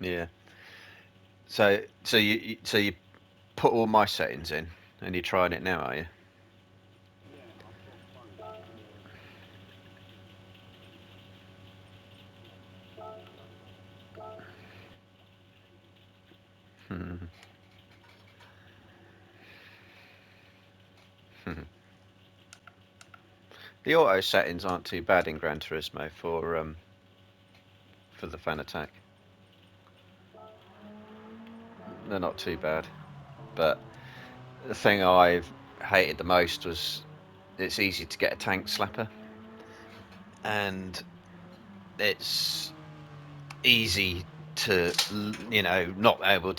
Yeah. So you put all my settings in, and you're trying it now, are you? Yeah, I've got both. Hmm. The auto settings aren't too bad in Gran Turismo for the fan attack. They're not too bad. But the thing I've hated the most was it's easy to get a tank slapper, and it's easy to not be able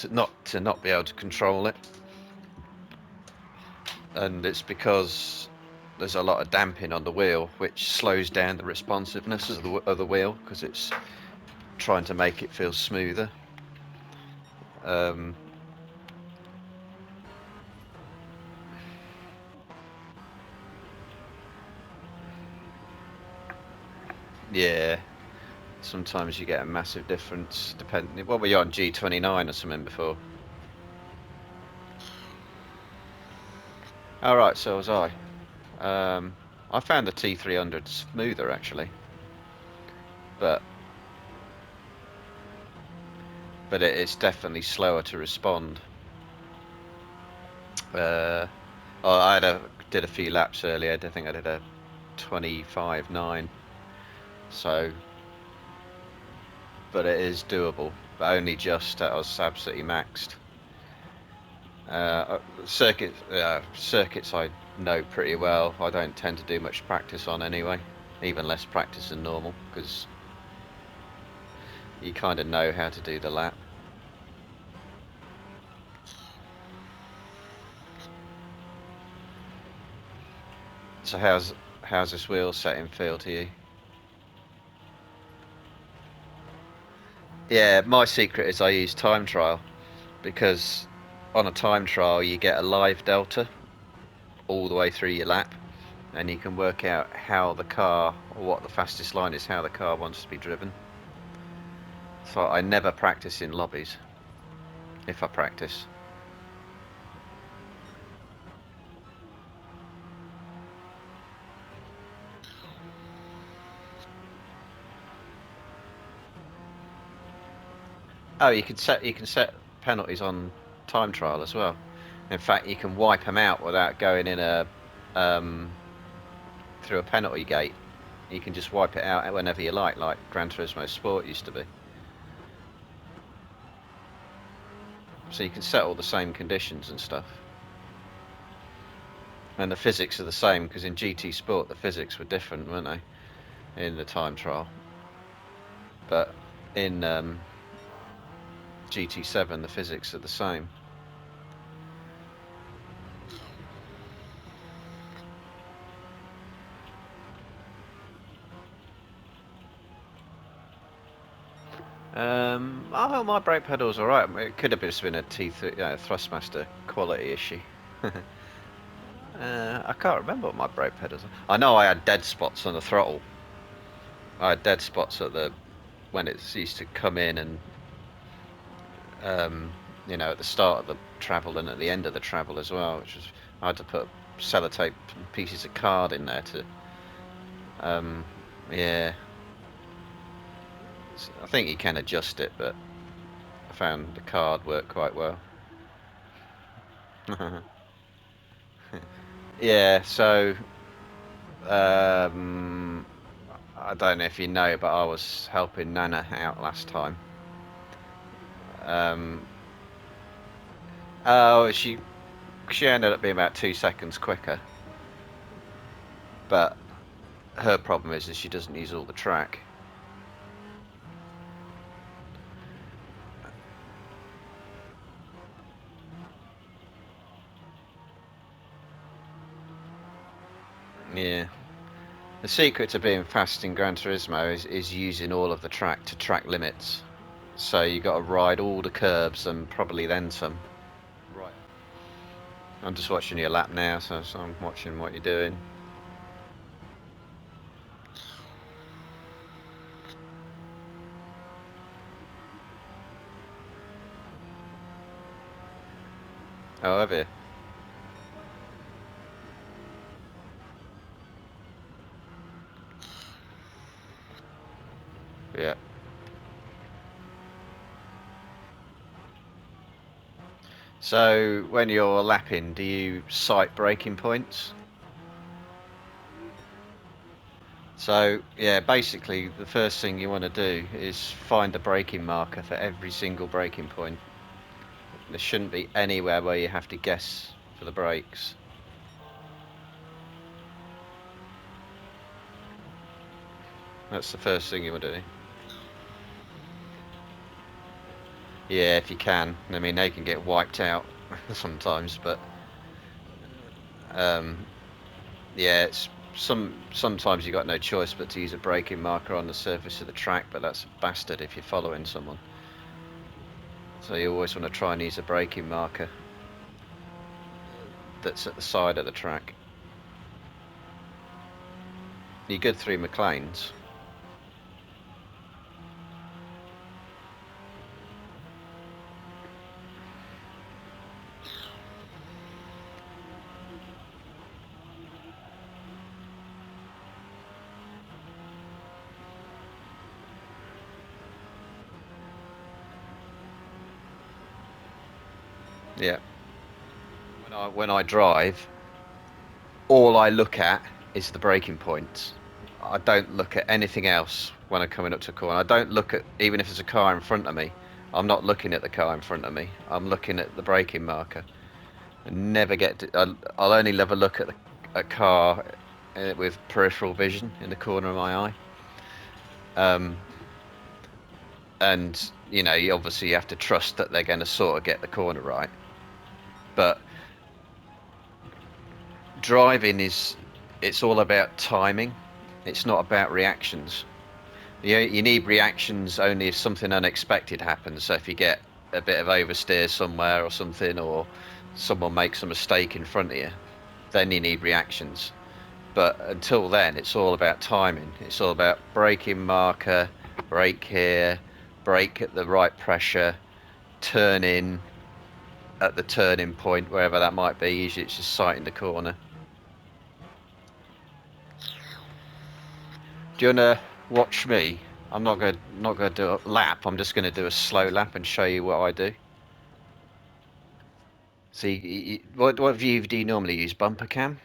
to control it, and it's because there's a lot of damping on the wheel, which slows down the responsiveness of the wheel because it's trying to make it feel smoother. Um, yeah, sometimes you get a massive difference depending. What were you on, G29 or something before? All right, so was I. I found the T300 smoother actually, but it's definitely slower to respond. Uh, did a few laps earlier. I think I did a 25.9. So, but it is doable. But only just. I was absolutely maxed. Circuits I know pretty well. I don't tend to do much practice on anyway. Even less practice than normal because you kind of know how to do the lap. So how's this wheel setting feel to you? Yeah, my secret is I use time trial because on a time trial you get a live delta all the way through your lap, and you can work out how the car or what the fastest line is, how the car wants to be driven. So I never practice in lobbies if I practice. Oh, you can set penalties on time trial as well. In fact, you can wipe them out without going in a um, through a penalty gate. You can just wipe it out whenever you like Gran Turismo Sport used to be. So you can set all the same conditions and stuff. And the physics are the same because in GT Sport the physics were different, weren't they, in the time trial? But in GT7 the physics are the same. Oh, my brake pedal's all right. It could have just been a Thrustmaster quality issue. I can't remember what my brake pedals are. I know I had dead spots on the throttle. I had dead spots at the when it used to come in and at the start of the travel and at the end of the travel as well, which was I had to put sellotape pieces of card in there to um, yeah. I think you can adjust it, but I found the card worked quite well. Yeah, so um, I don't know if you know, but I was helping Nana out last time. Um, she ended up being about 2 seconds quicker, but her problem is that she doesn't use all the track. Yeah, the secret to being fast in Gran Turismo is using all of the track to track limits. So you got to ride all the curbs and probably then some. Right. I'm just watching your lap now, so I'm watching what you're doing. Oh, have you? Yeah. So when you're lapping, do you sight braking points? So yeah, basically the first thing you want to do is find a braking marker for every single braking point. There shouldn't be anywhere where you have to guess for the brakes. That's the first thing you want to do. Yeah, if you can. I mean, they can get wiped out sometimes, but um, yeah, it's sometimes you got no choice but to use a braking marker on the surface of the track, but that's a bastard if you're following someone. So you always want to try and use a braking marker that's at the side of the track. You're good through McLean's. Yeah. When I drive, all I look at is the braking points. I don't look at anything else when I'm coming up to a corner. I don't look at, even if there's a car in front of me, I'm not looking at the car in front of me. I'm looking at the braking marker. I never get to, I'll only ever look at a car with peripheral vision in the corner of my eye. Um, and you obviously have to trust that they're going to sort of get the corner right. But driving it's all about timing. It's not about reactions. You need reactions only if something unexpected happens. So if you get a bit of oversteer somewhere or something, or someone makes a mistake in front of you, then you need reactions. But until then, it's all about timing. It's all about braking marker, brake here, brake at the right pressure, turn in at the turning point, wherever that might be. Usually it's just sighting the corner. Do you want to watch me? I'm not gonna do a lap. I'm just gonna do a slow lap and show you what I do. So, what view do you normally use? Bumper cam?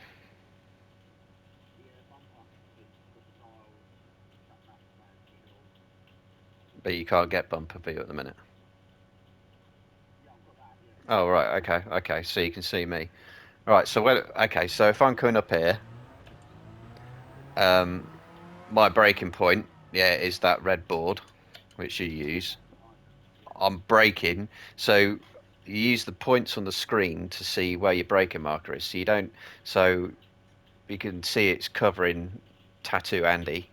Yeah, bumper. It's got the dials, sat nav command middle. But you can't get bumper view at the minute. Yeah, I've got that. Yeah, Oh right, okay. So you can see me. Right. So okay. So if I'm coming up here, um, my braking point, yeah, is that red board, which you use. right. Yeah, I'm braking, so you use the points on the screen to see where your braking marker is. So you don't. So you can see it's covering Tattoo Andy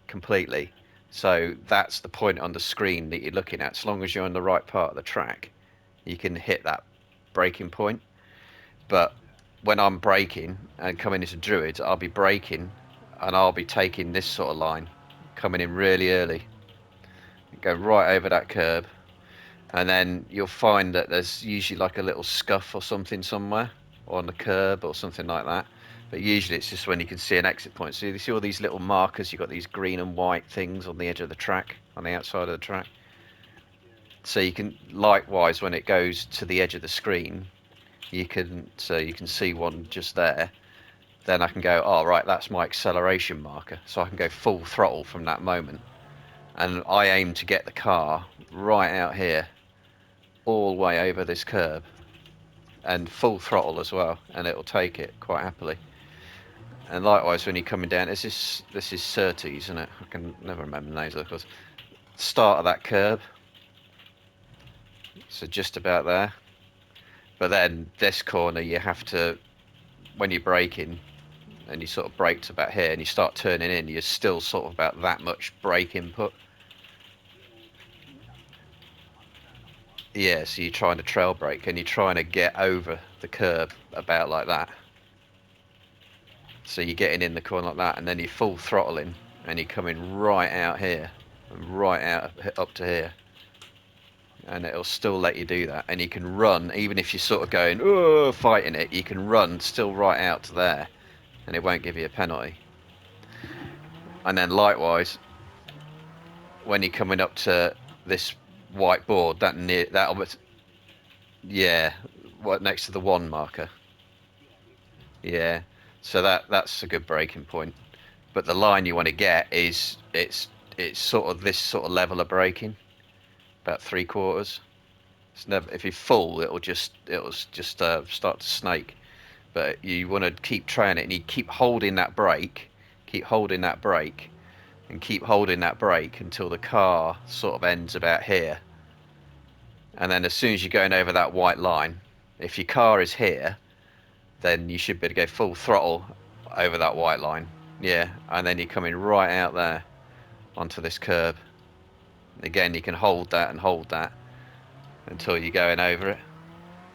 completely. So that's the point on the screen that you're looking at. As long as you're on the right part of the track, you can hit that braking point. But yeah, when I'm braking and coming into Druids, I'll be braking and I'll be taking this sort of line, coming in really early, go right over that curb, and then you'll find that there's usually like a little scuff or something somewhere, or on the curb or something like that. But usually it's just when you can see an exit point. So you see all these little markers. You've got these green and white things on the edge of the track, on the outside of the track. yeah, yeah. So you can likewise when it goes to the edge of the screen, you can see one just there. Then I can go, oh right, that's my acceleration marker. So I can go full throttle from that moment. And I aim to get the car right out here, all the way over this curb, and full throttle as well, and it'll take it quite happily. And likewise, when you're coming down, this is Surtees, isn't it? I can never remember the names of course. Start of that curb, so just about there. But then this corner, you have to, when you're braking, and you sort of brake to about here, and you start turning in, you're still sort of about that much brake input. Yeah, so you can kind of turn up the one. Yeah, so you're trying to trail brake, and you're trying to get over the curb about like that. Yeah, So you're getting in the corner like that, and then you're full throttling, and you're coming right out here, and right out up to here. and it'll still let you do that. And you can run, even if you're sort of going, oh, fighting it, you can run still right out to there, and it won't give you a penalty. And then likewise, when you're coming up to this white board, yeah, what next to the 1 marker, yeah. So that's a good breaking point. But the line you want to get is it's sort of this sort of level of braking, about 3/4. It's never, if you're full, it'll just start to snake. But you want to keep trying it, and you keep holding that brake, keep holding that brake, and keep holding that brake until the car sort of ends about here. And then as soon as you're going over that white line, if your car is here, then you should be able to go full throttle over that white line. Yeah, and then you're coming right out there onto this curb. Again, you can hold that and hold that until you're going over it.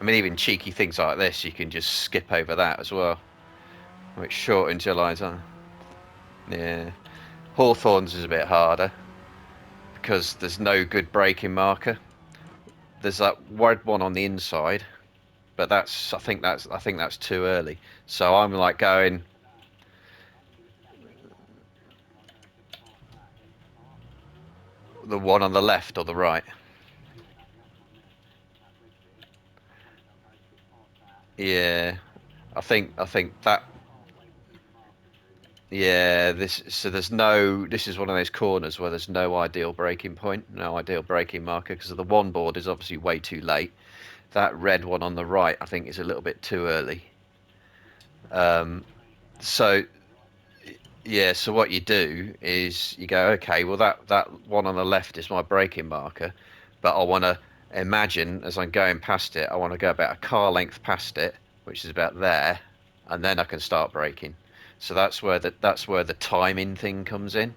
I mean, even cheeky things like this, you can just skip over that as well, which shortens your lines on. Yeah, Hawthorns is a bit harder because there's no good braking marker. There's that red one on the inside, but I think that's too early. So I'm like going. The one on the left or the right? Yeah, I think that. Yeah, this is one of those corners where there's no ideal braking point, no ideal braking marker, because the 1 board is obviously way too late. That red one on the right, I think, is a little bit too early. So yeah, so what you do is you go, okay, well that one on the left is my braking marker, but I want to imagine as I'm going past it, I want to go about a car length past it, which is about there, and then I can start braking. So that's where the timing thing comes in.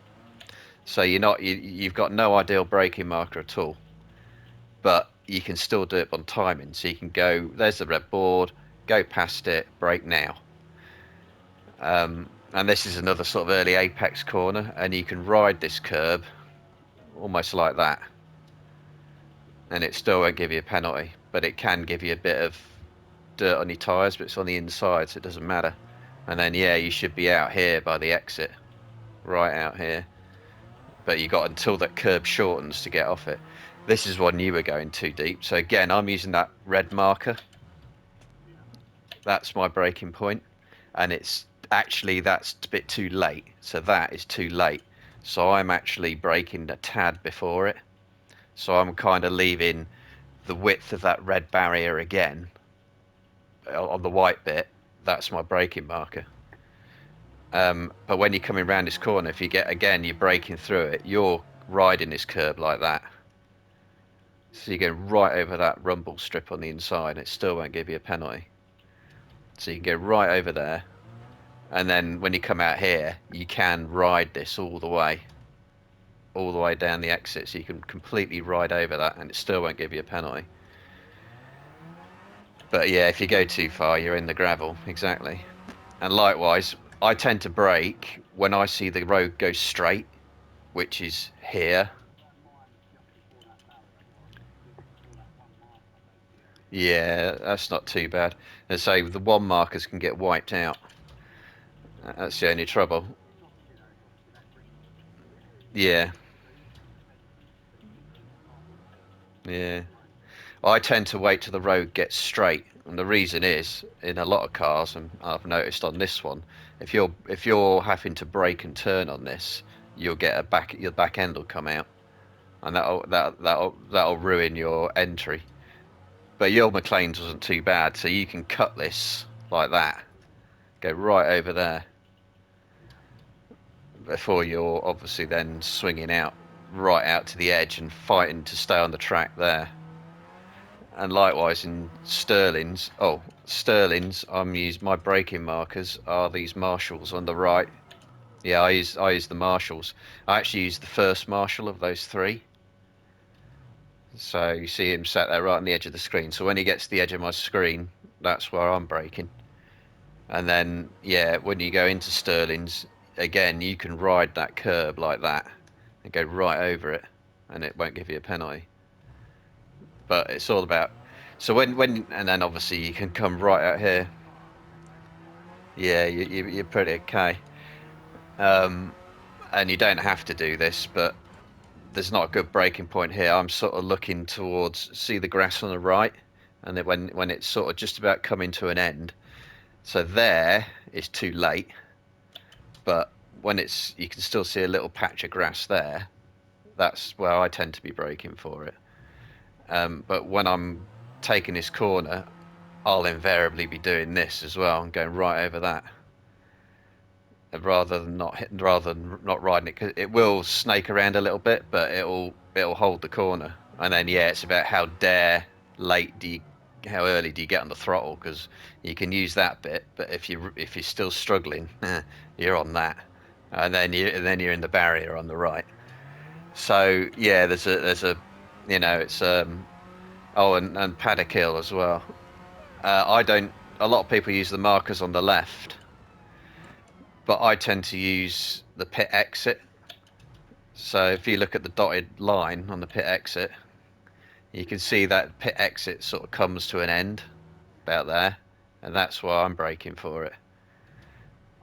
So you've got no ideal braking marker at all, but you can still do it on timing. So you can go, there's the red board, go past it, brake now. And this is another sort of early apex corner, and you can ride this curb almost like that, and it still won't give you a penalty, but it can give you a bit of dirt on your tyres, but it's on the inside, so it doesn't matter. And then yeah, you should be out here by the exit, right out here, but you got until that curb shortens to get off it. This is one you were going too deep, so again I'm using that red marker. That's my braking point, and it's actually that's a bit too late, so that is too late. So I'm actually braking a tad before it, so I'm kind of leaving the width of that red barrier again on the white bit. That's my braking marker. But when you're coming around this corner, if you get, again, you're braking through it, you're riding this curb like that, so you go right over that rumble strip on the inside, it still won't give you a penalty. So you can go right over there, and then when you come out here, you can ride this all the way down the exit, so you can completely ride over that, and it still won't give you a penalty. But yeah, if you go too far, you're in the gravel, exactly. And likewise, I tend to brake when I see the road go straight, which is here. Yeah, that's not too bad. And so the 1 markers can get wiped out. That's the only trouble. Yeah. Yeah. I tend to wait till the road gets straight, and the reason is, in a lot of cars, and I've noticed on this one, if you're having to brake and turn on this, you'll get your back end will come out, and that'll ruin your entry. But your McLean's wasn't too bad, so you can cut this like that, go right over there, before you're obviously then swinging out right out to the edge and fighting to stay on the track there. And likewise in Sterling's, my braking markers are these Marshalls on the right. Yeah, I use the Marshalls. I actually use the first Marshall of those 3. So you see him sat there right on the edge of the screen. So when he gets to the edge of my screen, that's where I'm braking. And then yeah, when you go into Sterling's, again you can ride that curb like that and go right over it, and it won't give you a penalty. But it's all about. So when and then obviously you can come right out here. Yeah, you're pretty okay. And you don't have to do this, but there's not a good breaking point here. I'm sort of looking towards, see the grass on the right, and then when it's sort of just about coming to an end. So there is too late, but when it's, you can still see a little patch of grass there. That's where I tend to be braking for it. But when I'm taking this corner, I'll invariably be doing this as well and going right over that, rather than not riding it, because it will snake around a little bit, but it'll hold the corner. And then yeah, it's about how how early do you get on the throttle, because you can use that bit, but if you're still struggling, you're on that, and then you're in the barrier on the right. So yeah, there's a it's oh, and paddock hill as well. I don't. A lot of people use the markers on the left, but I tend to use the pit exit. So if you look at the dotted line on the pit exit, you can see that pit exit sort of comes to an end about there, and that's why I'm braking for it.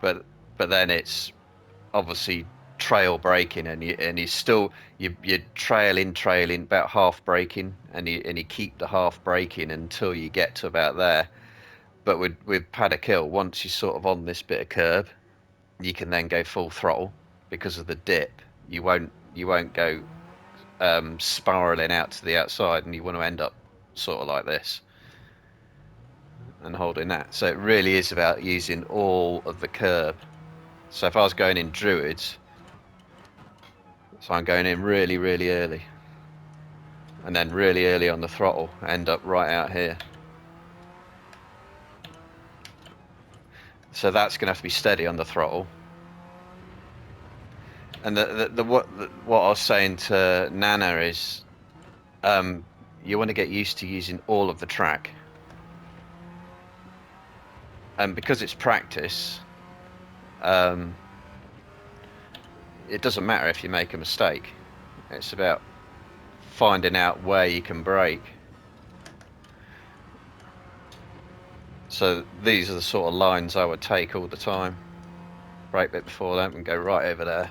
But then it's obviously trail braking, and you still you're trailing about half braking, and you keep the half braking until you get to about there. But with paddock hill, once you're sort of on this bit of curb, you can then go full throttle because of the dip. You won't go spiraling out to the outside, and you want to end up sort of like this and holding that. So it really is about using all of the curb. So if I was going in Druids, so I'm going in really, really early, and then really early on the throttle, end up right out here. So that's going to have to be steady on the throttle. And what I was saying to Nana is, you want to get used to using all of the track, and because it's practice, it doesn't matter if you make a mistake. It's about finding out where you can brake. So these are the sort of lines I would take all the time. Brake a bit before them and go right over there,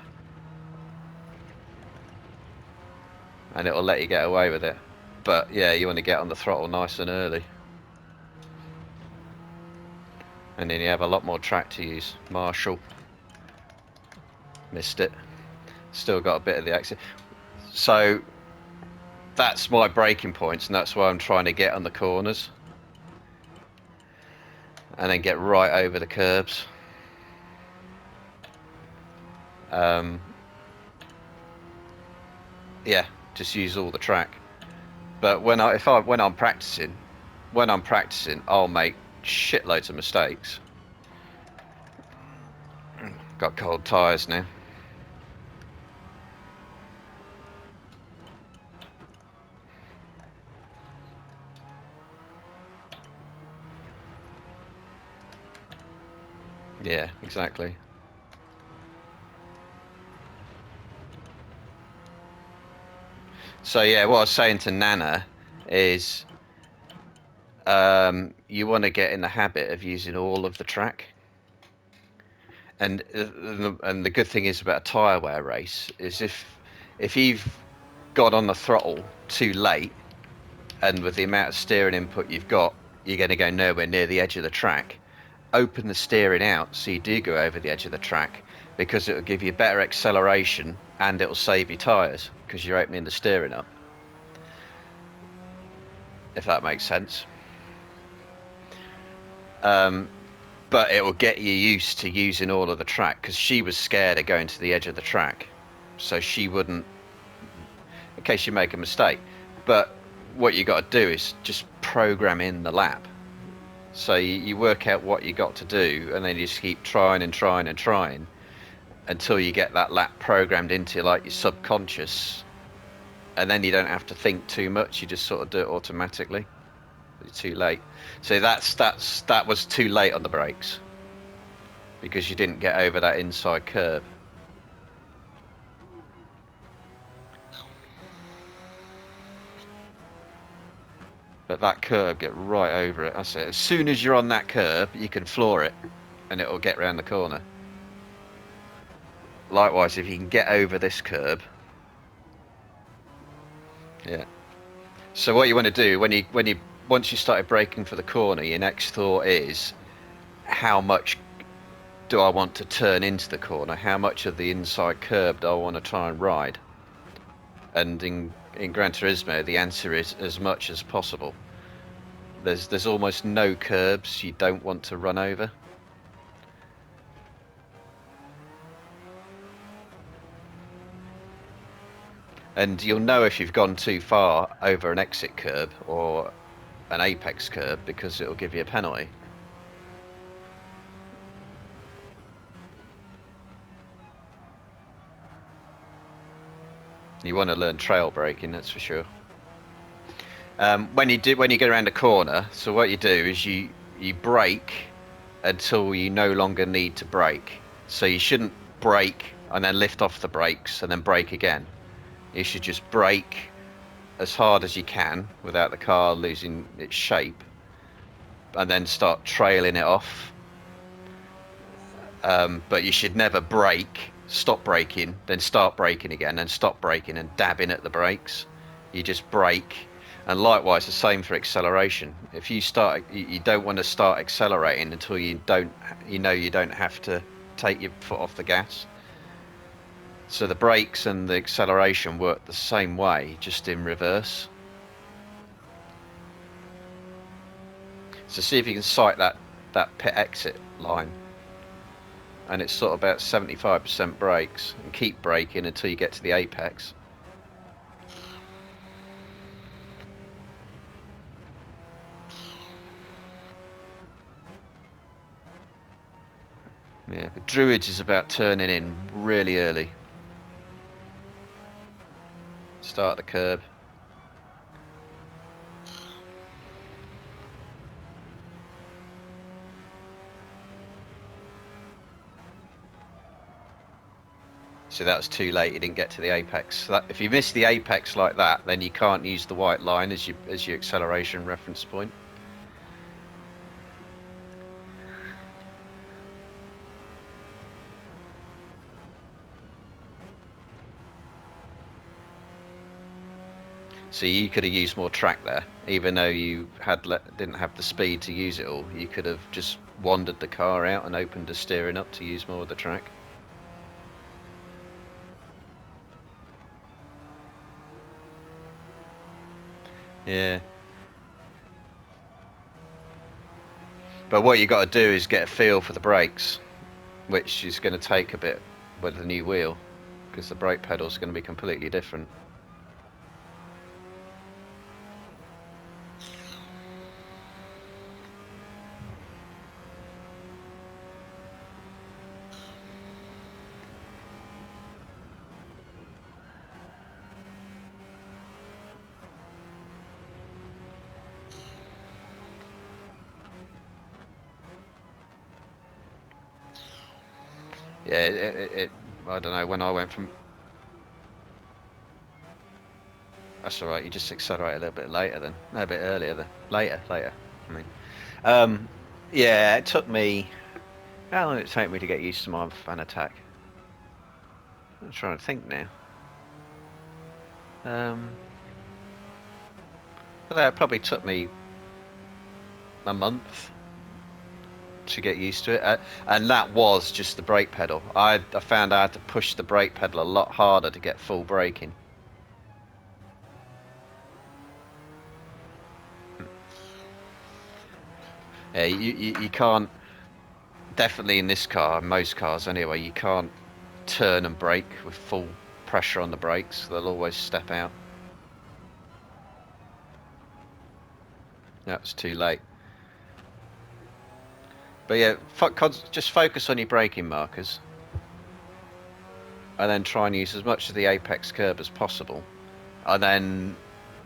and it'll let you get away with it. But yeah, you want to get on the throttle nice and early, and then you have a lot more track to use. Marshall missed it, still got a bit of the exit. So that's my braking points, and that's why I'm trying to get on the corners and then get right over the curbs. Yeah, just use all the track. But when I'm practicing, I'll make shitloads of mistakes. Got cold tyres now. Yeah, exactly. So yeah, what I was saying to Nana is, you want to get in the habit of using all of the track. And the good thing is about a tyre wear race is if you've got on the throttle too late, and with the amount of steering input you've got, you're going to go nowhere near the edge of the track. Open the steering out so you do go over the edge of the track, because it will give you better acceleration and it will save your tyres because you're opening the steering up. If that makes sense. But it will get you used to using all of the track, because she was scared of going to the edge of the track, so she wouldn't, in case you make a mistake. But what you got to do is just program in the lap. So you work out what you got to do, and then you just keep trying and trying and trying until you get that lap programmed into like your subconscious, and then you don't have to think too much. You just sort of do it automatically. It's too late. So that was too late on the brakes because you didn't get over that inside curb. But that curb, get right over it. That's it. As soon as you're on that curb, you can floor it, and it'll get round the corner. Likewise, if you can get over this curb, yeah. So what you want to do once you started braking for the corner, your next thought is, how much do I want to turn into the corner? How much of the inside curb do I want to try and ride? And in Gran Turismo, the answer is as much as possible. There's almost no curbs you don't want to run over. And you'll know if you've gone too far over an exit curb or an apex curb, because it'll give you a penalty. You want to learn trail braking, that's for sure. When you get around a corner, so what you do is you brake until you no longer need to brake. So you shouldn't brake and then lift off the brakes and then brake again. You should just brake as hard as you can without the car losing its shape, and then start trailing it off. But you should never brake, stop braking, then start braking again, and stop braking and dabbing at the brakes. You just brake. And likewise, the same for acceleration. If you start, you don't want to start accelerating until you don't have to take your foot off the gas. So the brakes and the acceleration work the same way, just in reverse. So see if you can sight that pit exit line, and it's sort of about 75% brakes, and keep braking until you get to the apex. Yeah, but Druids is about turning in really early. Start the curb. So that was too late. You didn't get to the apex. So if you miss the apex like that, then you can't use the white line as your acceleration reference point. So you could have used more track there, even though you didn't have the speed to use it all. You could have just wandered the car out and opened the steering up to use more of the track. Yeah. But what you got to do is get a feel for the brakes, which is going to take a bit with the new wheel, because the brake pedals are going to be completely different. Yeah, I don't know, when I went from... That's alright, you just accelerate a little bit later then. No, a bit earlier then. Later, I mean. Yeah, it took me... How long did it take me to get used to my fan attack? I'm trying to think now. But that probably took me a month to get used to it, and that was just the brake pedal. I found I had to push the brake pedal a lot harder to get full braking. Yeah, you can't, definitely in this car, most cars anyway, you can't turn and brake with full pressure on the brakes. They'll always step out. That's too late. But yeah, just focus on your braking markers, and then try and use as much of the apex curb as possible, and then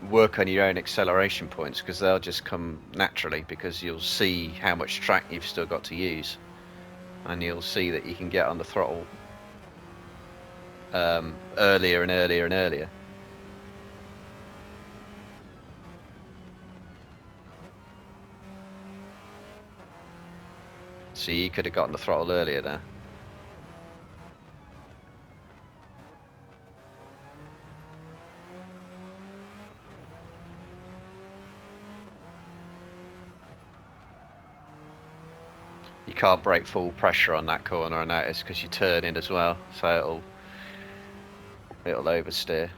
work on your own acceleration points, because they'll just come naturally, because you'll see how much track you've still got to use, and you'll see that you can get on the throttle earlier and earlier and earlier. So you could have gotten the throttle earlier there. You can't brake full pressure on that corner, I notice, because you turn in as well, so it'll oversteer.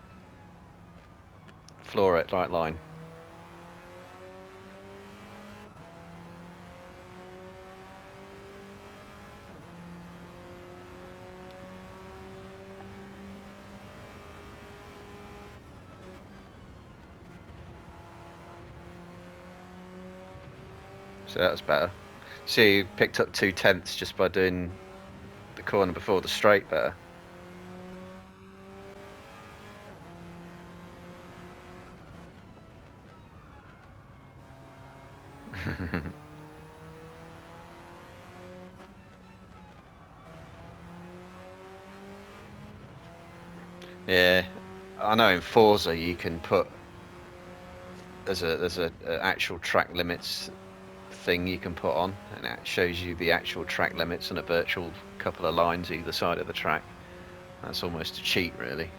Floor it, right line. So that was better. See, you picked up 2/10 just by doing the corner before the straight better. Yeah, I know in Forza you can put there's a actual track limits thing you can put on, and it shows you the actual track limits and a virtual couple of lines either side of the track. That's almost a cheat, really.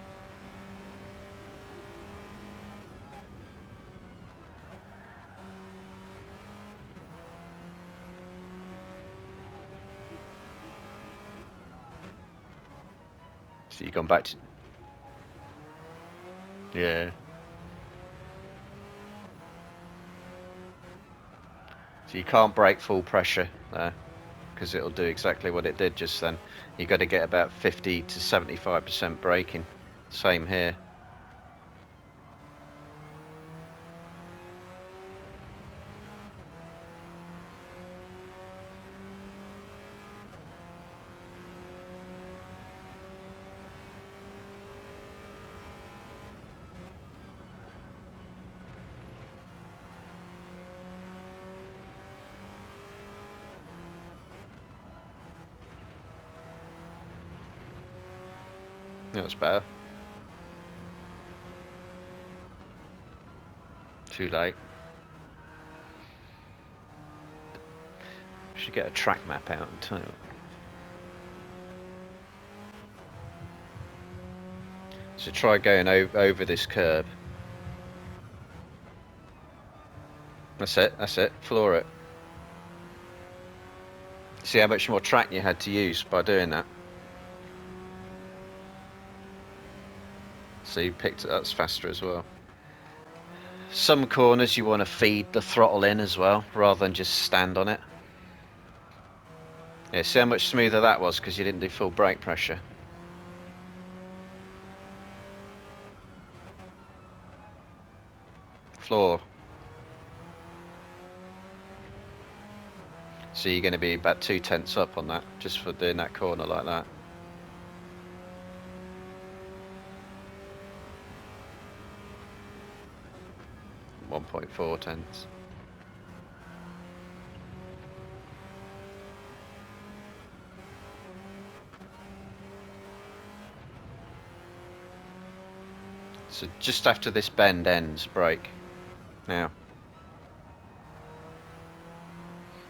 So you've gone back to... Yeah. So you can't brake full pressure there, because it'll do exactly what it did just then. You've got to get about 50 to 75% braking. Same here. That's better. Too late. Should get a track map out and tell you. So try going over this curb. That's it, that's it. Floor it. See how much more track you had to use by doing that? So you picked it up faster as well. Some corners you want to feed the throttle in as well, rather than just stand on it. Yeah, see how much smoother that was because you didn't do full brake pressure. Floor. So you're going to be about 2/10 up on that, just for doing that corner like that. .4 tenths. So just after this bend ends, brake. Now.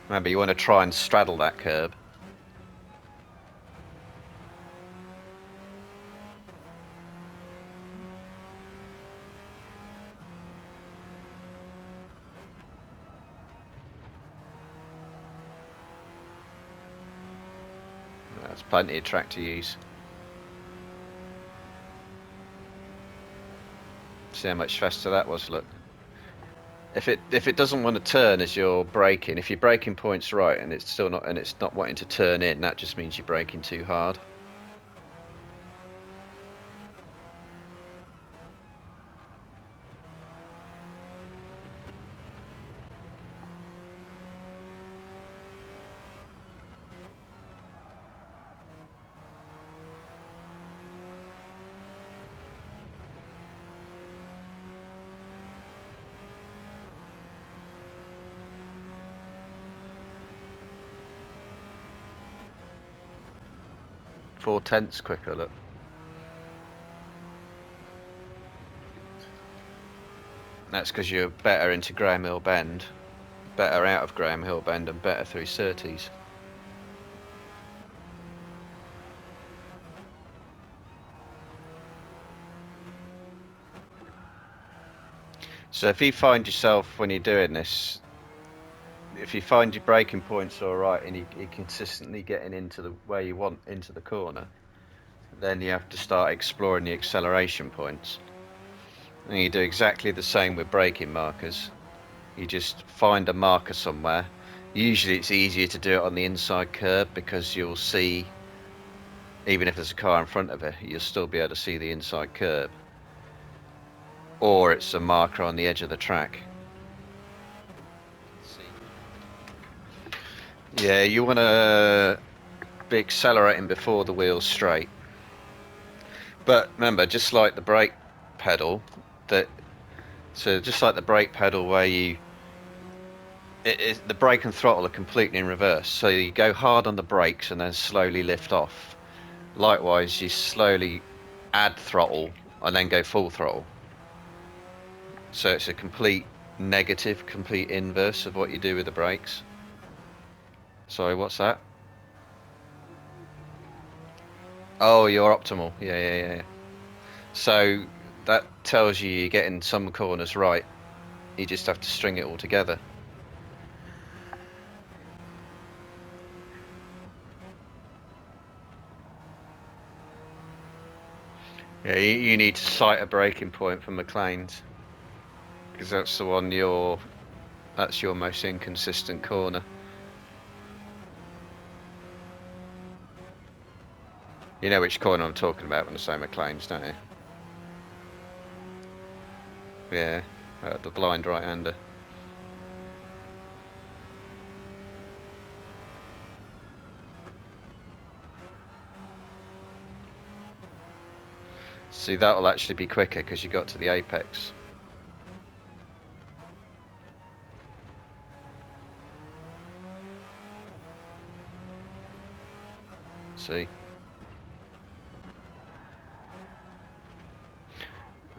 Remember, you want to try and straddle that curb. That's plenty of track to use. See how much faster that was, look. If it doesn't want to turn as you're braking, if your braking point's right and it's still not, and it's not wanting to turn in, that just means you're braking too hard. Four tenths quicker, look. That's because you're better into Graham Hill Bend, better out of Graham Hill Bend, and better through Surtees. So if you find yourself when you're doing this, if you find your braking points all right and you're consistently getting into the where you want into the corner, then you have to start exploring the acceleration points. And you do exactly the same with braking markers. You just find a marker somewhere. Usually it's easier to do it on the inside curb because you'll see, even if there's a car in front of it, you'll still be able to see the inside curb. Or it's a marker on the edge of the track. Yeah, you want to be accelerating before the wheel's straight. But remember, just like the brake pedal, just like the brake pedal where the brake and throttle are completely in reverse. So you go hard on the brakes and then slowly lift off. Likewise, you slowly add throttle and then go full throttle. So it's a complete negative, complete inverse of what you do with the brakes. Sorry, what's that? Oh, you're optimal. Yeah. So that tells you you're getting some corners right. You just have to string it all together. Yeah, you need to sight a braking point for McLean's, because that's the one that's your most inconsistent corner. You know which corner I'm talking about when I say McLean's, don't you? Yeah, the blind right-hander. See, that'll actually be quicker because you got to the apex. See?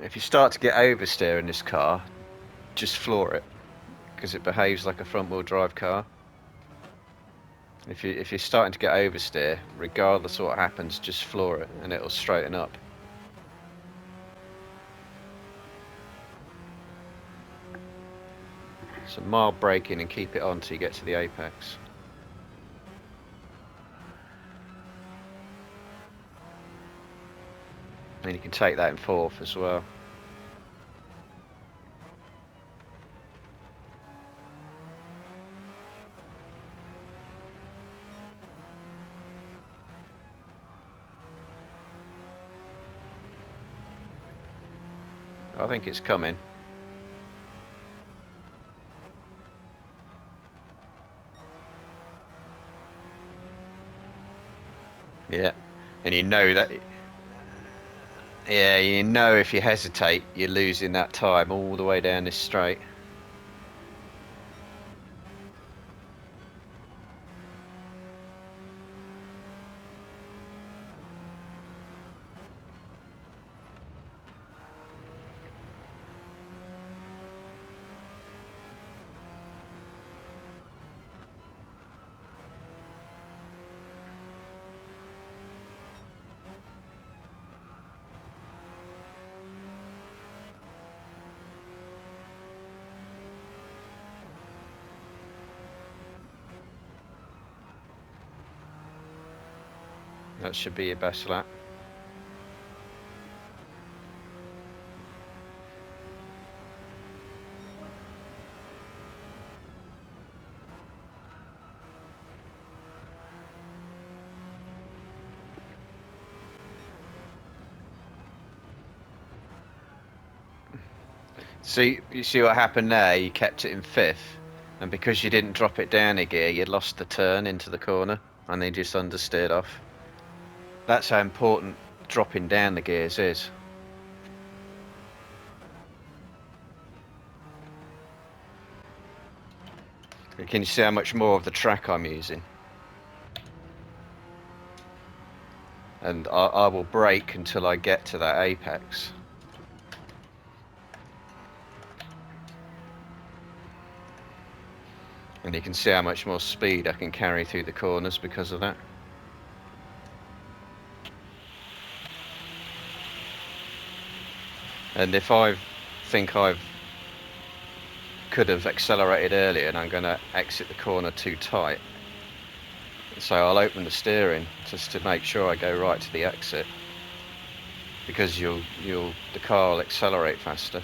If you start to get oversteer in this car, just floor it, because it behaves like a front-wheel drive car. If you're starting to get oversteer, regardless of what happens, just floor it and it'll straighten up. So mild braking and keep it on till you get to the apex. And you can take that in fourth as well. I think it's coming. Yeah, and you know that. Yeah, you know if you hesitate, you're losing that time all the way down this straight. That should be your best lap. See, you see what happened there? You kept it in fifth, and because you didn't drop it down a gear, you lost the turn into the corner, and they just understeered off. That's how important dropping down the gears is. Can you see how much more of the track I'm using? And I will brake until I get to that apex. And you can see how much more speed I can carry through the corners because of that. And if I think I've could have accelerated earlier, and I'm going to exit the corner too tight. So I'll open the steering just to make sure I go right to the exit, because the car will accelerate faster.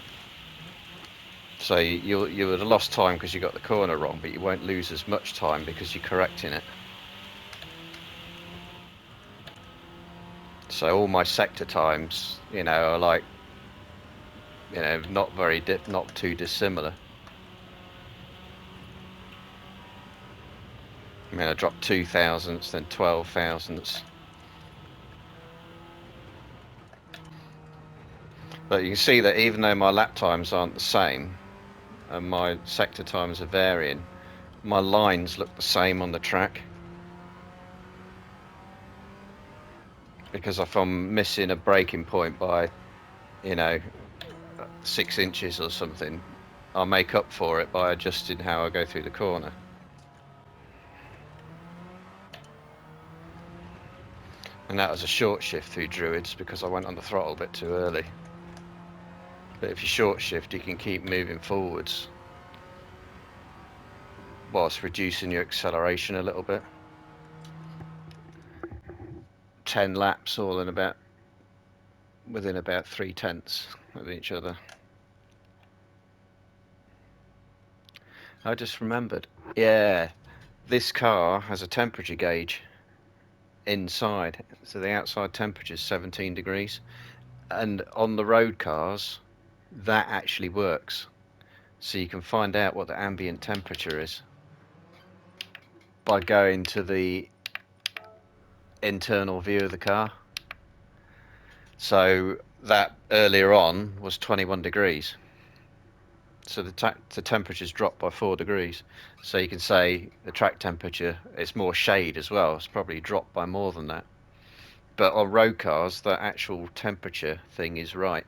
So you would have lost time because you got the corner wrong, but you won't lose as much time because you're correcting it. So all my sector times, are like, not too dissimilar. I mean, I dropped 2 thousandths, then 12 thousandths. But you can see that even though my lap times aren't the same, and my sector times are varying, my lines look the same on the track. Because if I'm missing a braking point by, 6 inches or something, I'll make up for it by adjusting how I go through the corner. And that was a short shift through Druids because I went on the throttle a bit too early. But if you short shift, you can keep moving forwards whilst reducing your acceleration a little bit. 10 laps all within about 3/10 of each other. I just remembered, yeah, this car has a temperature gauge inside, so the outside temperature is 17 degrees, and on the road cars that actually works, so you can find out what the ambient temperature is by going to the internal view of the car. So that earlier on was 21 degrees, so the temperature's dropped by 4 degrees, so you can say the track temperature, it's more shade as well, it's probably dropped by more than that. But on road cars, the actual temperature thing is right.